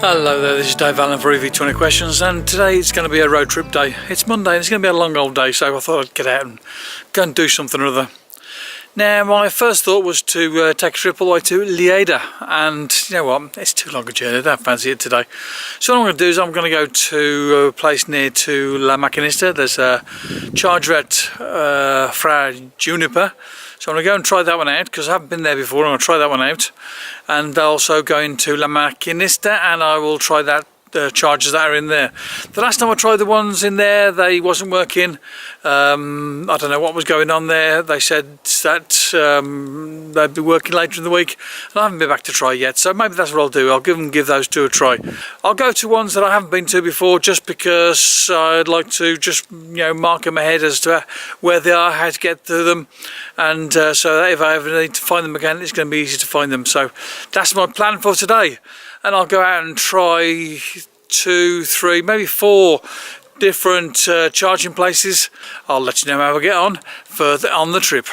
Hello there, this is Dave Allen for EV20 Questions, and today it's going to be a road trip day. It's Monday and it's going to be a long old day, so I thought I'd get out and go and do something or other. Now, my first thought was to take a trip all the way to Lleida, and you know what, it's too long a journey, I don't fancy it today. So what I'm going to do is I'm going to go to a place near to La Maquinista. There's a charger at JUNIPER. So I'm going to go and try that one out because I haven't been there before. I'm going to try that one out, and also going to La Maquinista, and I will try that chargers that are in there. The last time I tried the ones in there, they wasn't working. I don't know what was going on there. They said that they'd be working later in the week, and I haven't been back to try yet, so maybe that's what I'll do. I'll give those two a try. I'll go to ones that I haven't been to before just because I'd like to just, you know, mark them ahead as to where they are, how to get to them, and so that if I ever need to find them again, it's going to be easy to find them. So that's my plan for today. And I'll go out and try 2, 3, maybe 4 different charging places. I'll let you know how I get on further on the trip.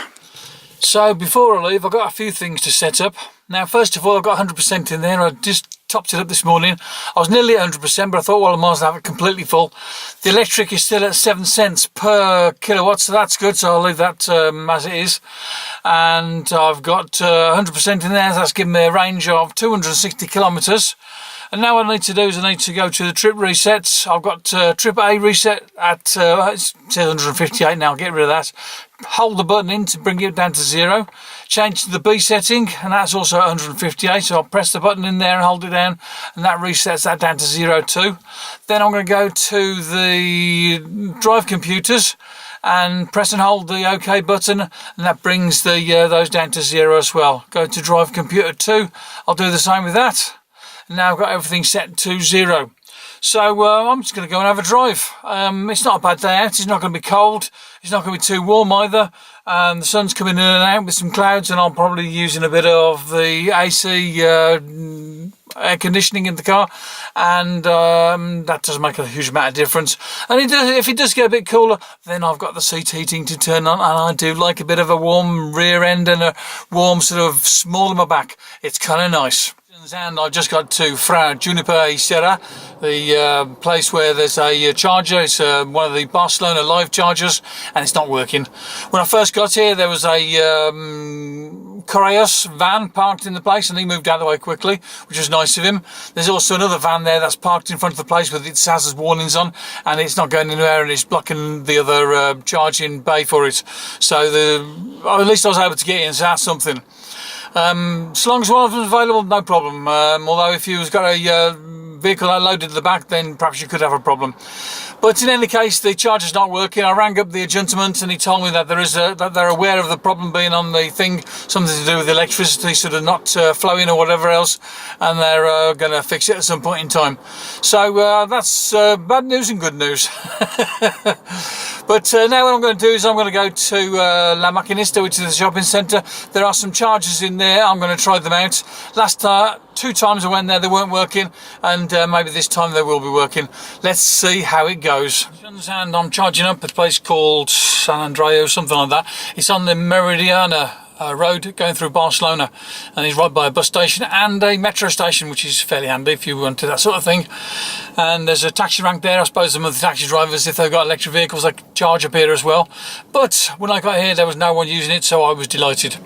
So before I leave, I've got a few things to set up. Now, first of all, I've got 100% in there. I just topped it up this morning. I was nearly at 100%, but I thought, well, I might as well have it completely full. The electric is still at 7 cents per kilowatt, so that's good. So I'll leave that as it is. And I've got 100% in there. So that's given me a range of 260 kilometres. And now what I need to do is I need to go to the trip resets. I've got trip A reset at it says 158 now. I'll get rid of that. Hold the button in to bring it down to 0. Change to the B setting, and that's also at 158. So I'll press the button in there and hold it down, and that resets that down to 0 too. Then I'm going to go to the drive computers and press and hold the OK button, and that brings the those down to 0 as well. Go to drive computer 2. I'll do the same with that. Now I've got everything set to 0. So I'm just going to go and have a drive. It's not a bad day out. It's not going to be cold. It's not going to be too warm either. The sun's coming in and out with some clouds, and I'm probably using a bit of the AC air conditioning in the car, and that does make a huge amount of difference. And if it does get a bit cooler, then I've got the seat heating to turn on, and I do like a bit of a warm rear end and a warm sort of small in my back. It's kind of nice. And I've just got to JUNIPER I, SERRA, the place where there's a charger. It's one of the Barcelona live chargers, and it's not working. When I first got here, there was a Correos van parked in the place, and he moved out of the way quickly, which was nice of him. There's also another van there that's parked in front of the place with its hazard warnings on, and it's not going anywhere, and it's blocking the other charging bay for it. So at least I was able to get in, so that's something. So long as one of them is available, no problem. Although if you've got a vehicle loaded to the back, then perhaps you could have a problem. But in any case, the charger's not working. I rang up the gentleman, and he told me that that they're aware of the problem being on the thing, something to do with electricity sort of not flowing or whatever else, and they're going to fix it at some point in time. So that's bad news and good news. But now what I'm going to do is I'm going to go to La Maquinista, which is the shopping centre. There are some chargers in there. I'm going to try them out. Last 2 times I went there, they weren't working, and maybe this time they will be working. Let's see how it goes. And I'm charging up at a place called San Andreu, something like that. It's on the Meridiana road going through Barcelona, and it's right by a bus station and a metro station, which is fairly handy if you want to that sort of thing. And there's a taxi rank there. I suppose some of the taxi drivers, if they've got electric vehicles, they charge up here as well. But when I got here, there was no one using it, so I was delighted.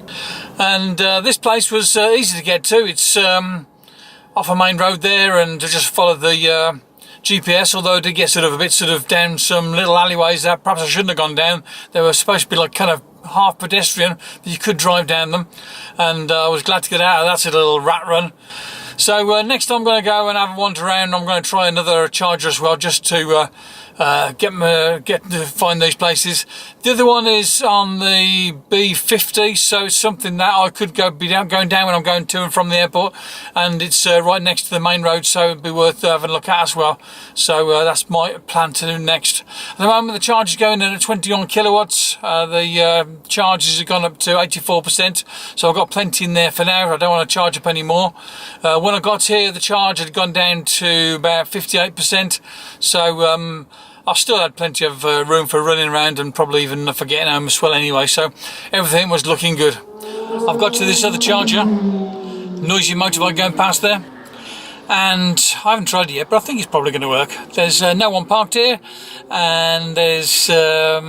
And this place was easy to get to. It's off a main road there, and I just followed the GPS, although I did get a bit down some little alleyways that perhaps I shouldn't have gone down. They were supposed to be like kind of half pedestrian, but you could drive down them, and I was glad to get out of that little rat run. So next I'm going to go and have a wander around. I'm going to try another charger as well, just to get to find these places. The other one is on the B50, so it's something that I could going down when I'm going to and from the airport, and it's right next to the main road, so it'd be worth having a look at as well. So that's my plan to do next. At the moment the charge is going in at 21 kilowatts. The charges have gone up to 84%, so I've got plenty in there for now. I don't want to charge up any more. When I got here, the charge had gone down to about 58%, so I've still had plenty of room for running around, and probably even for getting home as well anyway, so everything was looking good. I've got to this other charger, noisy motorbike going past there, and I haven't tried it yet, but I think it's probably going to work. There's no one parked here, and there's a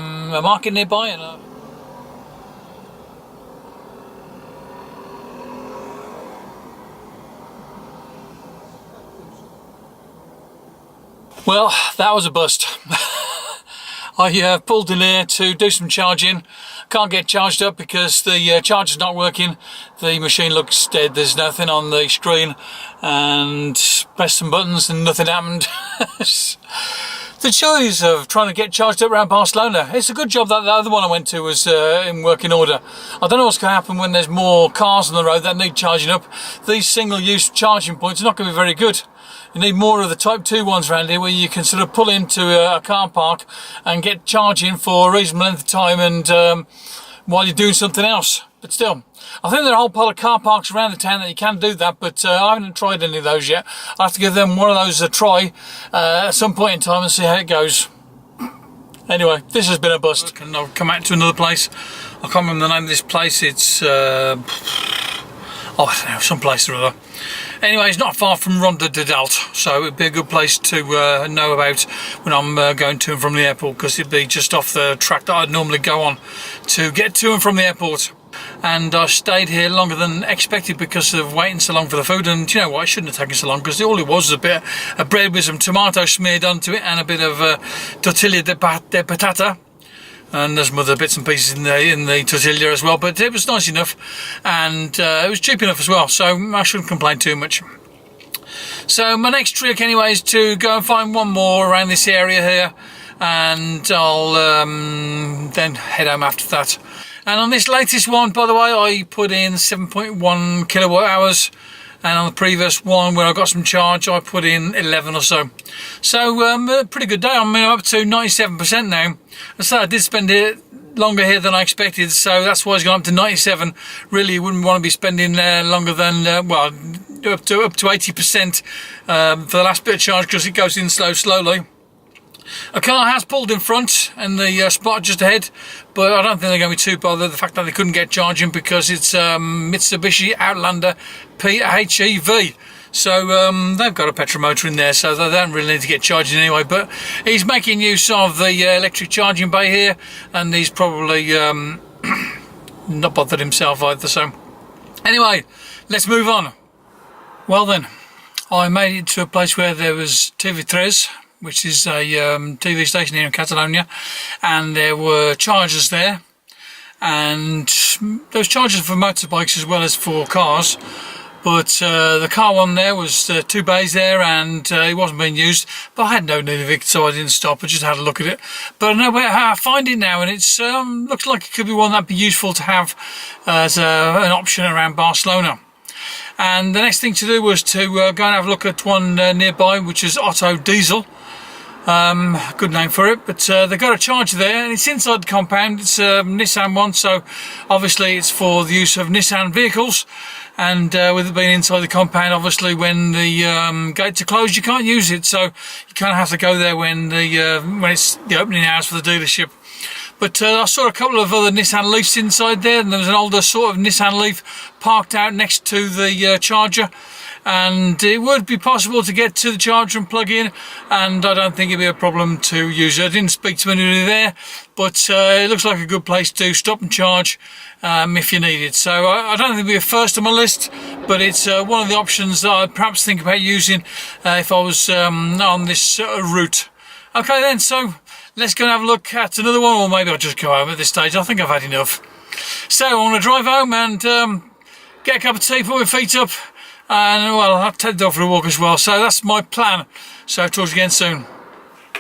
market nearby, and well, that was a bust. I pulled in here to do some charging. Can't get charged up because the charger's not working. The machine looks dead. There's nothing on the screen, and pressed some buttons and nothing happened. The choice of trying to get charged up around Barcelona, it's a good job that the other one I went to was in working order. I don't know what's going to happen when there's more cars on the road that need charging up. These single-use charging points are not going to be very good. You need more of the Type 2 ones around here, where you can sort of pull into a car park and get charging for a reasonable length of time, and while you're doing something else. But still, I think there are a whole pile of car parks around the town that you can do that, but I haven't tried any of those yet. I'll have to give them one of those a try at some point in time and see how it goes. Anyway, this has been a bust. And I'll come out to another place. I can't remember the name of this place. It's I don't know, some place or other. Anyway, it's not far from Ronda de Dalt, so it'd be a good place to know about when I'm going to and from the airport, because it'd be just off the track that I'd normally go on to get to and from the airport. And I stayed here longer than expected because of waiting so long for the food. And do you know what? It shouldn't have taken so long, because all it was a bit of bread with some tomato smeared onto it and a bit of tortilla de patata. And there's some other bits and pieces in the tortilla as well, but it was nice enough, and it was cheap enough as well, so I shouldn't complain too much. So my next trick anyway is to go and find one more around this area here, and I'll then head home after that. And on this latest one, by the way, I put in 7.1 kilowatt hours, and on the previous one where I got some charge, I put in 11 or so. So pretty good day. I'm up to 97% now. And so I did spend it longer here than I expected, so that's why it's gone up to 97. Really, you wouldn't want to be spending longer than well, up to 80% for the last bit of charge, because it goes in slowly. A car has pulled in front and the spot just ahead, but I don't think they're going to be too bothered the fact that they couldn't get charging, because it's Mitsubishi Outlander PHEV. So they've got a petrol motor in there, so they don't really need to get charging anyway. But he's making use of the electric charging bay here, and he's probably not bothered himself either. So anyway, let's move on. Well then, I made it to a place where there was TV3, which is a TV station here in Catalonia, and there were chargers there, and those chargers for motorbikes as well as for cars. But the car one there was 2 bays there, and it wasn't being used, but I had no need of it, so I didn't stop. I just had a look at it. But I know where I find it now, and it's looks like it could be one that'd be useful to have as an option around Barcelona. And the next thing to do was to go and have a look at one nearby, which is OTTO Diesel. Good name for it, but they've got a charger there, and it's inside the compound. It's a Nissan one, so obviously it's for the use of Nissan vehicles. And with it being inside the compound, obviously when the gates are closed, you can't use it, so you kind of have to go there when it's the opening hours for the dealership. But I saw a couple of other Nissan Leafs inside there, and there was an older sort of Nissan Leaf parked out next to the charger. And it would be possible to get to the charger and plug in, and I don't think it'd be a problem to use it. I didn't speak to anybody there, but it looks like a good place to stop and charge if you need it. So I don't think it'd be a first on my list, but it's one of the options that I'd perhaps think about using if I was on this route. Okay then, so let's go and have a look at another one, or maybe I'll just go home at this stage. I think I've had enough. So I'm going to drive home and get a cup of tea, put my feet up, and well, I'll take the dog for a walk as well. So that's my plan. So talk to you again soon.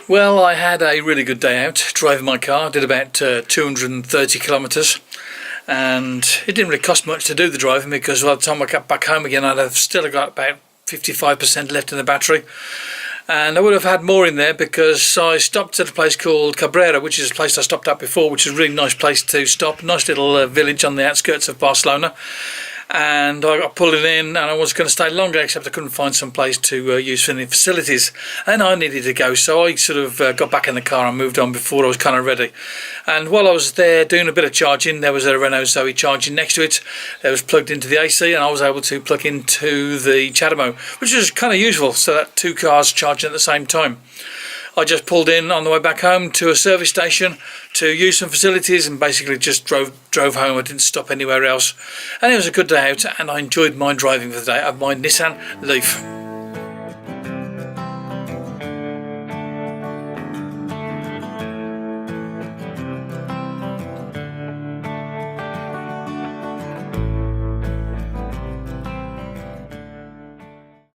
Well, I had a really good day out driving my car. Did about 230 kilometres, and it didn't really cost much to do the driving, because by the time I got back home again, I'd have still got about 55% left in the battery. And I would have had more in there, because I stopped at a place called Cabrera, which is a place I stopped at before, which is a really nice place to stop. Nice little village on the outskirts of Barcelona. and I got pulled in, and I was going to stay longer, except I couldn't find some place to use for any facilities, and I needed to go, so I sort of got back in the car and moved on before I was kind of ready. And while I was there doing a bit of charging, there was a Renault Zoe charging next to it. It was plugged into the AC, and I was able to plug into the CHAdeMO, which is kind of useful, so that two cars charging at the same time. I just pulled in on the way back home to a service station to use some facilities, and basically just drove home. I didn't stop anywhere else, and it was a good day out, and I enjoyed my driving for the day of my Nissan Leaf.